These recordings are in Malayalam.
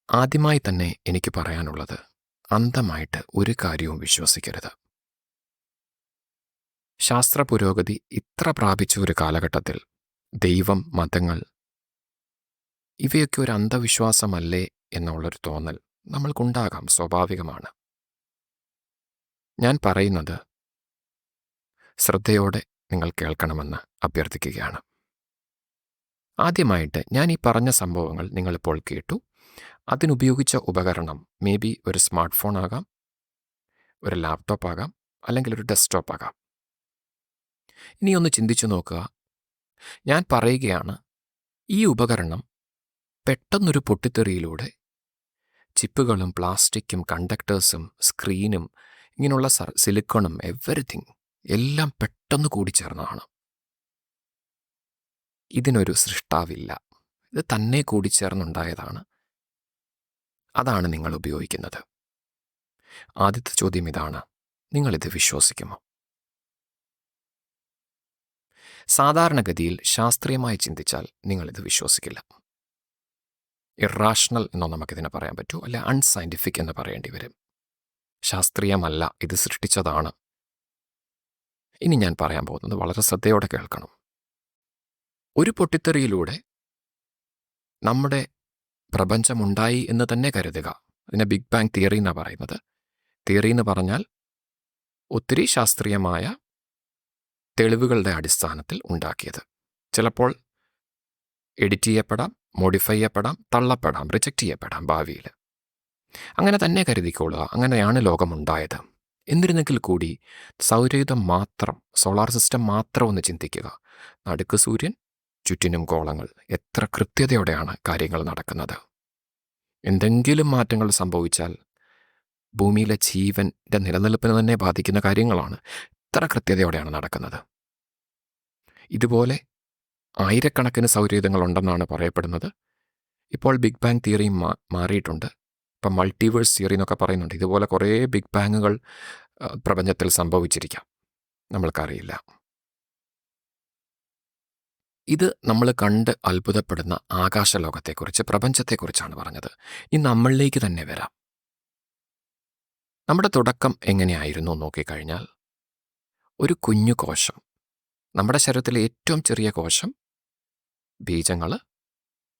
ആദ്യമായി തന്നെ എനിക്ക് പറയാനുള്ളത്, അന്ധമായിട്ട് ഒരു കാര്യവും വിശ്വസിക്കരുത്. ശാസ്ത്ര പുരോഗതി ഇത്ര പ്രാപിച്ച ഒരു കാലഘട്ടത്തിൽ ദൈവം, മതങ്ങൾ ഇവയൊക്കെ ഒരു അന്ധവിശ്വാസമല്ലേ എന്നുള്ളൊരു തോന്നൽ നമ്മൾക്കുണ്ടാകാം, സ്വാഭാവികമാണ്. ഞാൻ പറയുന്നത് ശ്രദ്ധയോടെ നിങ്ങൾ കേൾക്കണമെന്ന് അഭ്യർത്ഥിക്കുകയാണ്. ആദ്യമായിട്ട് ഞാൻ ഈ പറഞ്ഞ സംഭവങ്ങൾ നിങ്ങളിപ്പോൾ കേട്ടു. അതിനുപയോഗിച്ച ഉപകരണം മേ ബി ഒരു സ്മാർട്ട് ഫോൺ ആകാം, ഒരു ലാപ്ടോപ്പ് ആകാം, അല്ലെങ്കിൽ ഒരു ഡെസ്ക്ടോപ്പ് ആകാം. ഇനി ഒന്ന് ചിന്തിച്ചു നോക്കുക. ഞാൻ പറയുകയാണ്, ഈ ഉപകരണം പെട്ടെന്നൊരു പൊട്ടിത്തെറിയിലൂടെ ചിപ്പുകളും പ്ലാസ്റ്റിക്കും കണ്ടക്ടേഴ്സും സ്ക്രീനും ഇങ്ങനെയുള്ള സിലിക്കണും എവരിത്തിങ് എല്ലാം പെട്ടെന്ന് കൂടിച്ചേർന്നതാണ്. ഇതിനൊരു സൃഷ്ടാവില്ല. ഇത് തന്നെ കൂടിച്ചേർന്നുണ്ടായതാണ്. അതാണ് നിങ്ങൾ ഉപയോഗിക്കുന്നത്. ആദ്യത്തെ ചോദ്യം ഇതാണ്, നിങ്ങളിത് വിശ്വസിക്കുമോ? സാധാരണഗതിയിൽ ശാസ്ത്രീയമായി ചിന്തിച്ചാൽ നിങ്ങളിത് വിശ്വസിക്കില്ല. ഇറാഷണൽ എന്നോ നമുക്കിതിനെ പറയാൻ പറ്റൂ, അല്ലെ അൺസയൻറ്റിഫിക് എന്ന് പറയേണ്ടി വരും. ശാസ്ത്രീയമല്ല, ഇത് സൃഷ്ടിച്ചതാണ്. ഇനി ഞാൻ പറയാൻ പോകുന്നത് വളരെ ശ്രദ്ധയോടെ കേൾക്കണം. ഒരു പൊട്ടിത്തെറിയിലൂടെ നമ്മുടെ പ്രപഞ്ചമുണ്ടായി എന്ന് തന്നെ കരുതുക. അതിനെ ബിഗ് ബാങ് തിയറി എന്നാണ് പറയുന്നത്. തിയറി എന്ന് പറഞ്ഞാൽ ഒത്തിരി ശാസ്ത്രീയമായ തെളിവുകളുടെ അടിസ്ഥാനത്തിൽ ഉണ്ടാക്കിയത്. ചിലപ്പോൾ എഡിറ്റ് ചെയ്യപ്പെടാം, മോഡിഫൈ ചെയ്യപ്പെടാം, തള്ളപ്പെടാം, റിജക്റ്റ് ചെയ്യപ്പെടാം ഭാവിയിൽ. അങ്ങനെ തന്നെ കരുതിക്കൊള്ളുക. അങ്ങനെയാണ് ലോകമുണ്ടായത്. എന്നിരുന്നെങ്കിൽ കൂടി സൗരയൂഥം മാത്രം, സോളാർ സിസ്റ്റം മാത്രം ഒന്ന് ചിന്തിക്കുക. നടുക്ക് സൂര്യൻ, ചുറ്റിനും ഗോളങ്ങൾ. എത്ര കൃത്യതയോടെയാണ് കാര്യങ്ങൾ നടക്കുന്നത്. എന്തെങ്കിലും മാറ്റങ്ങൾ സംഭവിച്ചാൽ ഭൂമിയിലെ ജീവൻ്റെ നിലനിൽപ്പിന് തന്നെ ബാധിക്കുന്ന കാര്യങ്ങളാണ്. എത്ര കൃത്യതയോടെയാണ് നടക്കുന്നത്. ഇതുപോലെ ആയിരക്കണക്കിന് സൗരയൂഥങ്ങളുണ്ടെന്നാണ് പറയപ്പെടുന്നത്. ഇപ്പോൾ ബിഗ് ബാങ് തിയറി മാറിയിട്ടുണ്ട്. ഇപ്പം മൾട്ടിവേഴ്സ് തിയറി എന്നൊക്കെ പറയുന്നുണ്ട്. ഇതുപോലെ കുറേ ബിഗ് ബാങ്ങുകൾ പ്രപഞ്ചത്തിൽ സംഭവിച്ചിരിക്കാം, നമ്മൾക്കറിയില്ല. ഇത് നമ്മൾ കണ്ട് അത്ഭുതപ്പെടുന്ന ആകാശലോകത്തെക്കുറിച്ച്, പ്രപഞ്ചത്തെക്കുറിച്ചാണ് പറഞ്ഞത്. ഇനി നമ്മളിലേക്ക് തന്നെ വരാം. നമ്മുടെ തുടക്കം എങ്ങനെയായിരുന്നു നോക്കിക്കഴിഞ്ഞാൽ, ഒരു കുഞ്ഞു കോശം, നമ്മുടെ ശരീരത്തിലെ ഏറ്റവും ചെറിയ കോശം ബീജങ്ങൾ,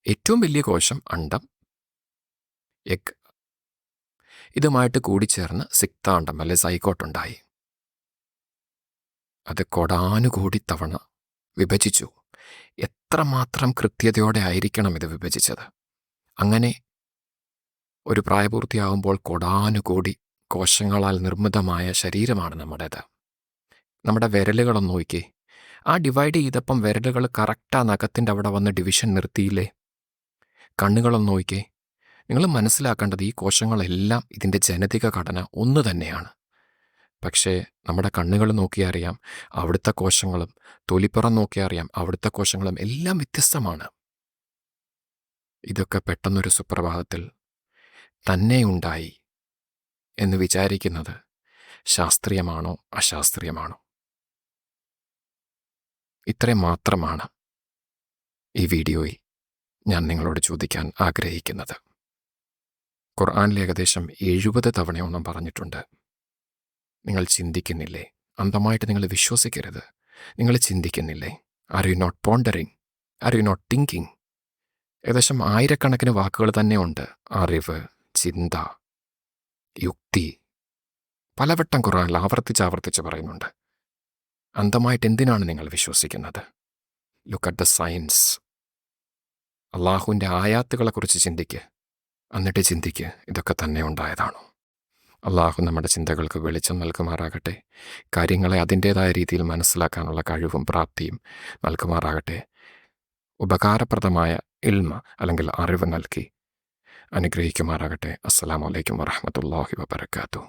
ഏറ്റവും വലിയ കോശം അണ്ഡം, എഗ്, ഇതുമായിട്ട് കൂടിച്ചേർന്ന് സിക്താണ്ഡം അല്ലെ സൈക്കോട്ടുണ്ടായി. അത് കോടാനുകോടി തവണ വിഭജിച്ചു. എത്രമാത്രം കൃത്യതയോടെ ആയിരിക്കണം ഇത് വിഭജിച്ചത്. അങ്ങനെ ഒരു പ്രായപൂർത്തിയാവുമ്പോൾ കോടാനുകോടി കോശങ്ങളാൽ നിർമ്മിതമായ ശരീരമാണ് നമ്മുടേത്. നമ്മുടെ വിരലുകളൊന്ന് നോക്കിയേ. ആ ഡിവൈഡ് ചെയ്തപ്പം വിരലുകൾ കറക്റ്റാ നഖത്തിൻ്റെ അവിടെ വന്ന് ഡിവിഷൻ നിർത്തിയില്ലേ? കണ്ണുകളൊന്ന് നോക്കിയേ. നിങ്ങൾ മനസ്സിലാക്കേണ്ടത് ഈ കോശങ്ങളെല്ലാം ഇതിൻ്റെ ജനിതക ഘടന ഒന്ന് തന്നെയാണ്. പക്ഷേ നമ്മുടെ കണ്ണുകൾ നോക്കിയാൽ അറിയാം, അവിടുത്തെ കോശങ്ങളും തൊലിപ്പുറം നോക്കിയാൽ അറിയാം, അവിടുത്തെ കോശങ്ങളും എല്ലാം വ്യത്യസ്തമാണ്. ഇതൊക്കെ പെട്ടെന്നൊരു സുപ്രഭാതത്തിൽ തന്നെ ഉണ്ടായി എന്ന് വിചാരിക്കുന്നത് ശാസ്ത്രീയമാണോ അശാസ്ത്രീയമാണോ? ഇത്രയും മാത്രമാണ് ഈ വീഡിയോയിൽ ഞാൻ നിങ്ങളോട് ചോദിക്കാൻ ആഗ്രഹിക്കുന്നത്. ഖുർആനിൽ ഏകദേശം 70 തവണയോളം പറഞ്ഞിട്ടുണ്ട്. നിങ്ങൾ ചിന്തിക്കുന്നില്ലേ? അന്ധമായിട്ട് നിങ്ങൾ വിശ്വസിക്കരുത്. നിങ്ങൾ ചിന്തിക്കുന്നില്ലേ? Are you not pondering? Are you not thinking? ഏകദേശം ആയിരക്കണക്കിന് വാക്കുകൾ തന്നെ ഉണ്ട്. അറിവ്, ചിന്ത, യുക്തി, പലവട്ടം ഖുർആനിൽ ആവർത്തിച്ച് പറയുന്നുണ്ട്. അന്ധമായിട്ട് എന്തിനാണ് നിങ്ങൾ വിശ്വസിക്കുന്നത്? Look at the science. അള്ളാഹുവിൻ്റെ ആയാത്തുകളെക്കുറിച്ച് ചിന്തിക്ക്. എന്നിട്ട് ചിന്തിക്ക്, ഇതൊക്കെ തന്നെ ഉണ്ടായതാണോ? അള്ളാഹു നമ്മുടെ ചിന്തകൾക്ക് വെളിച്ചം നൽകുമാറാകട്ടെ. കാര്യങ്ങളെ അതിൻ്റേതായ രീതിയിൽ മനസ്സിലാക്കാനുള്ള കഴിവും പ്രാപ്തിയും നൽകുമാറാകട്ടെ. ഉപകാരപ്രദമായ ഇൽമ അല്ലെങ്കിൽ അറിവ് നൽകി അനുഗ്രഹിക്കുമാറാകട്ടെ. അസ്സലാമു അലൈക്കും വറഹ്മത്തുള്ളാഹി വബറകാതുഹു.